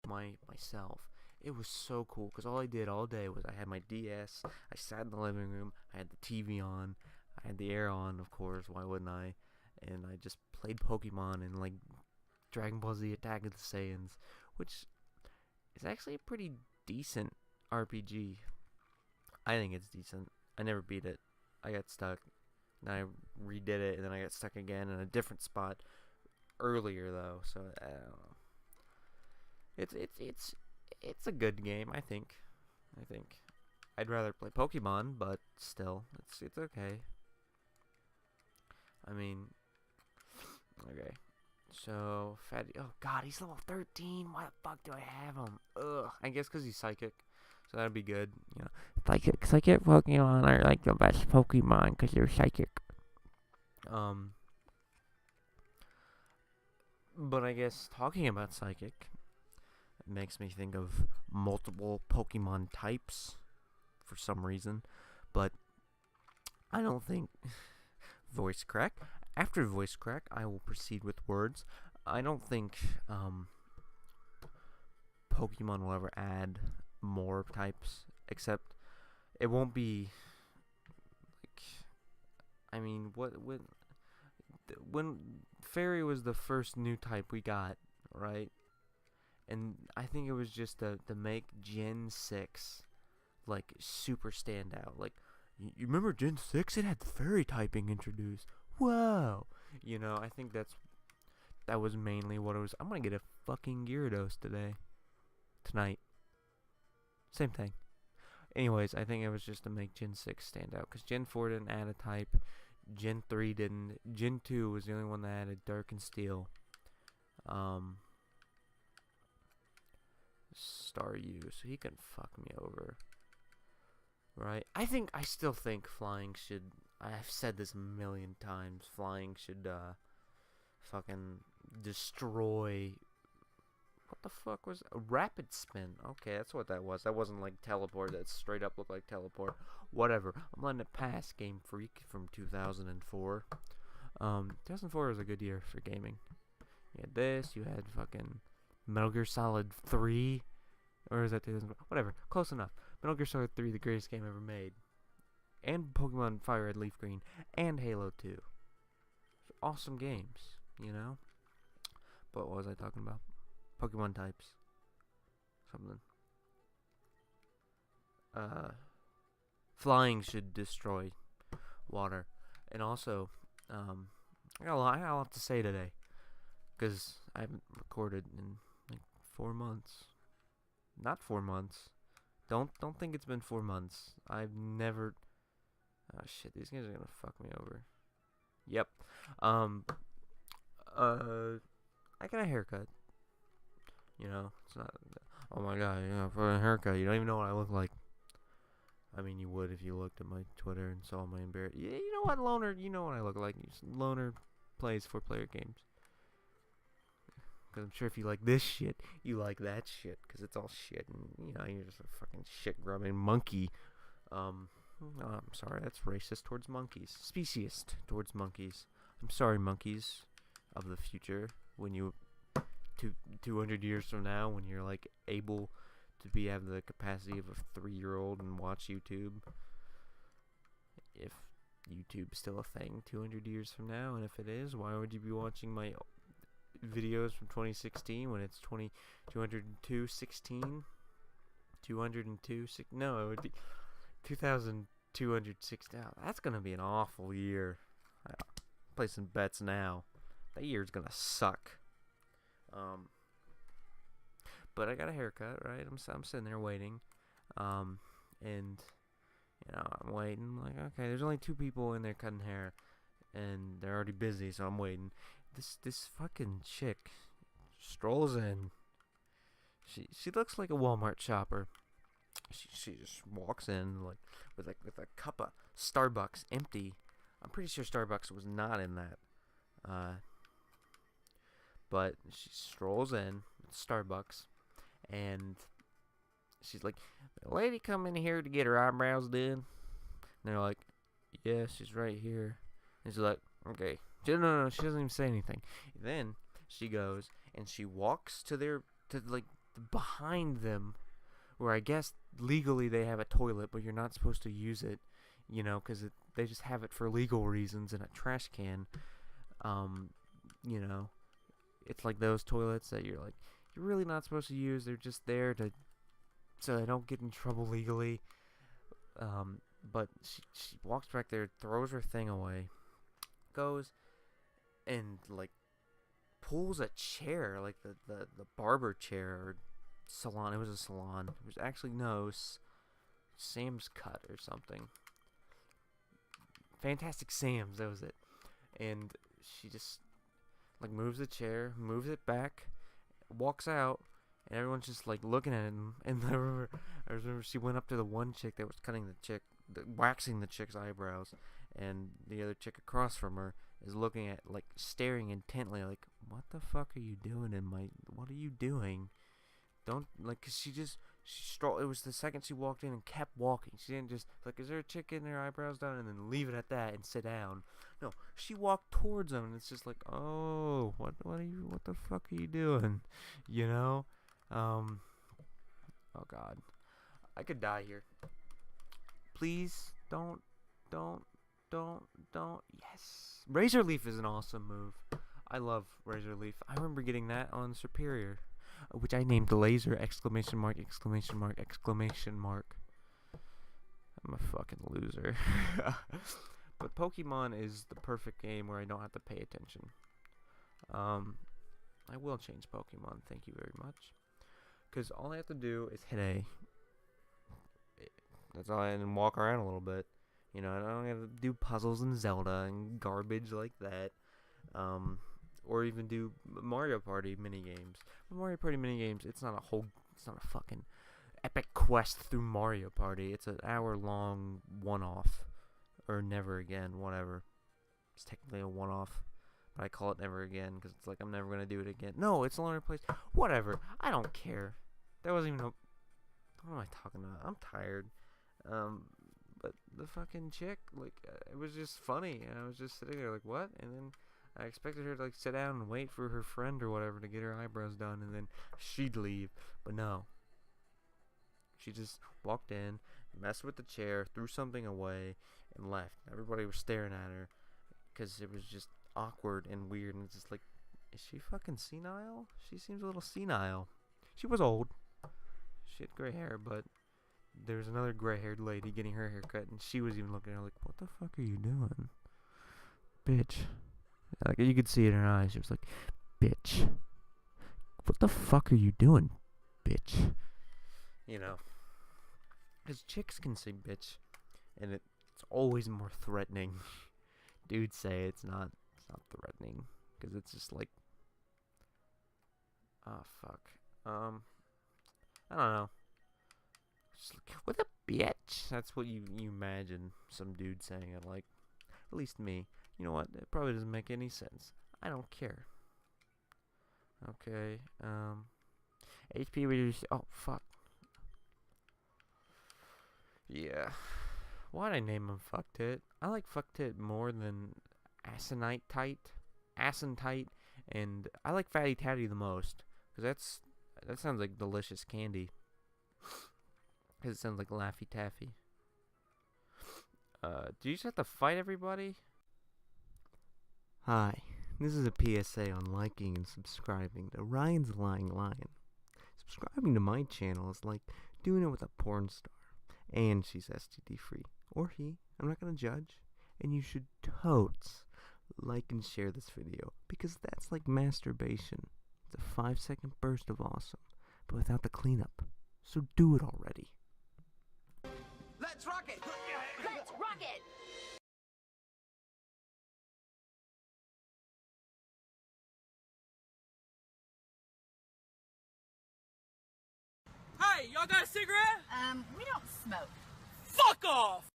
myself. It was so cool because all I did all day was I had my DS. I sat in the living room. I had the TV on. I had the air on, of course. Why wouldn't I? And I just played Pokemon and like Dragon Ball Z Attack of the Saiyans, which is actually a pretty decent RPG. I think it's decent. I never beat it. I got stuck. Then I redid it, and then I got stuck again in a different spot earlier though. So I don't know. It's a good game. I think. I'd rather play Pokemon, but still, it's okay. I mean, okay. So, Fatty. Oh God, he's level 13. Why the fuck do I have him? Ugh. I guess because he's psychic. So that'd be good. You know, psychic Pokemon are like the best Pokemon because they're psychic. But I guess talking about psychic makes me think of multiple Pokemon types for some reason. But I don't think voice crack. After voice crack, I will proceed with words. I don't think Pokemon will ever add more types, except it won't be like, I mean, when Fairy was the first new type we got, right? And I think it was just to make Gen 6 like super stand out. Like, you remember Gen 6? It had the Fairy typing introduced. Wow. You know, I think that was mainly what it was. I'm gonna get a fucking Gyarados tonight. Same thing. Anyways, I think it was just to make Gen 6 stand out, because Gen 4 didn't add a type. Gen 3 didn't. Gen 2 was the only one that added Dark and Steel. Staryu, so he can fuck me over. Right? I still think flying should, I've said this a million times, flying should, fucking destroy, what the fuck was, a rapid spin. Okay, that's what that was. That wasn't like teleport, that straight up looked like teleport. Whatever. I'm letting it pass, Game Freak, from 2004. 2004 was a good year for gaming. You had this, you had fucking Metal Gear Solid 3, or is that 2004? Whatever, close enough. Metal Gear Solid 3, the greatest game ever made. And Pokemon Fire Red Leaf Green. And Halo 2. Awesome games, you know? But what was I talking about? Pokemon types. Something. Flying should destroy water. And also, I got a lot to say today. Because I haven't recorded in like 4 months. Not 4 months. Don't think it's been 4 months. I've never. Oh shit, these guys are gonna fuck me over. Yep. I got a haircut. You know, it's not. Oh my god, you know, for a haircut, you don't even know what I look like. I mean, you would if you looked at my Twitter and saw my embarrassment. Yeah, you know what, Loner? You know what I look like. Loner plays 4-player games. Because I'm sure if you like this shit, you like that shit. Because it's all shit. And, you know, you're just a fucking shit-grubbing monkey. I'm sorry. That's racist towards monkeys. Speciesist towards monkeys. I'm sorry, monkeys of the future. When you... 200 years from now, when you're, like, able to have the capacity of a 3-year-old and watch YouTube. If YouTube's still a thing 200 years from now. And if it is, why would you be watching my videos from 2016 when it's 202.16? 202, no, it would be 2216. Oh, that's gonna be an awful year. I'll play some bets now. That year's gonna suck. But I got a haircut, right? I'm sitting there waiting, and you know, I'm waiting. Like, okay, there's only 2 people in there cutting hair, and they're already busy, so I'm waiting. This fucking chick strolls in. She looks like a Walmart shopper. She just walks in like with a cup of Starbucks empty. I'm pretty sure Starbucks was not in that. But she strolls in with Starbucks, and she's like, "The lady come in here to get her eyebrows done." And they're like, "Yeah, she's right here." And she's like, "Okay." No, she doesn't even say anything. Then she goes and she walks to behind them, where I guess legally they have a toilet, but you're not supposed to use it, you know, because they just have it for legal reasons in a trash can. You know, it's like those toilets that you're really not supposed to use. They're just there so they don't get in trouble legally. But she walks back there, throws her thing away, goes and like pulls a chair, like the barber chair or salon. It was a salon. It was actually Sam's Cut or something. Fantastic Sam's, that was it. And she just like moves the chair, moves it back, walks out, and everyone's just like looking at him. And I remember she went up to the one chick that was waxing the chick's eyebrows, and the other chick across from her is looking at, like, staring intently, like, what the fuck are you doing what are you doing? Don't, like, 'cause it was the second she walked in and kept walking. She didn't just, like, is there a chick getting her eyebrows done, and then leave it at that and sit down. No, she walked towards them, and it's just like, oh, what the fuck are you doing? You know? Oh god. I could die here. Please, don't. Yes. Razor Leaf is an awesome move. I love Razor Leaf. I remember getting that on Superior, which I named Laser! ! I'm a fucking loser. But Pokemon is the perfect game where I don't have to pay attention. I will change Pokemon, thank you very much. Because all I have to do is hit A. That's all, and walk around a little bit. You know, I don't have to do puzzles in Zelda and garbage like that. Or even do Mario Party minigames. Mario Party minigames, it's not a fucking epic quest through Mario Party. It's an hour-long one-off. Or never again, whatever. It's technically a one-off. But I call it never again, because it's like, I'm never going to do it again. No, it's a longer place. Whatever. I don't care. There wasn't even what am I talking about? I'm tired. But the fucking chick, like, it was just funny. And I was just sitting there like, what? And then I expected her to, like, sit down and wait for her friend or whatever to get her eyebrows done, and then she'd leave. But no. She just walked in, messed with the chair, threw something away, and left. Everybody was staring at her because it was just awkward and weird, and it's just like, is she fucking senile? She seems a little senile. She was old. She had gray hair, but there was another gray-haired lady getting her hair cut, and she was even looking at her like, what the fuck are you doing? Bitch. Like, you could see it in her eyes. She was like, bitch. What the fuck are you doing, bitch? You know. Because chicks can say bitch, and it's always more threatening. Dudes say it's not threatening, because it's just like, oh, fuck. I don't know. Just like, what a bitch. That's what you imagine some dude saying it like. At least me. You know what? It probably doesn't make any sense. I don't care. Okay. HP reduced. Oh, fuck. Yeah. Why'd I name him Fuck Tit? I like Fuck Tit more than Asinite Tight. And I like Fatty Tatty the most. Because that sounds like delicious candy. Because it sounds like Laffy Taffy. Do you just have to fight everybody? Hi, this is a PSA on liking and subscribing to Ryan's Lying Lion. Subscribing to my channel is like doing it with a porn star. And she's STD free. Or he. I'm not going to judge. And you should totes like and share this video. Because that's like masturbation. It's a 5-second burst of awesome. But without the cleanup. So do it already. Let's rock it! Let's rock it! Hey, y'all got a cigarette? We don't smoke. Fuck off!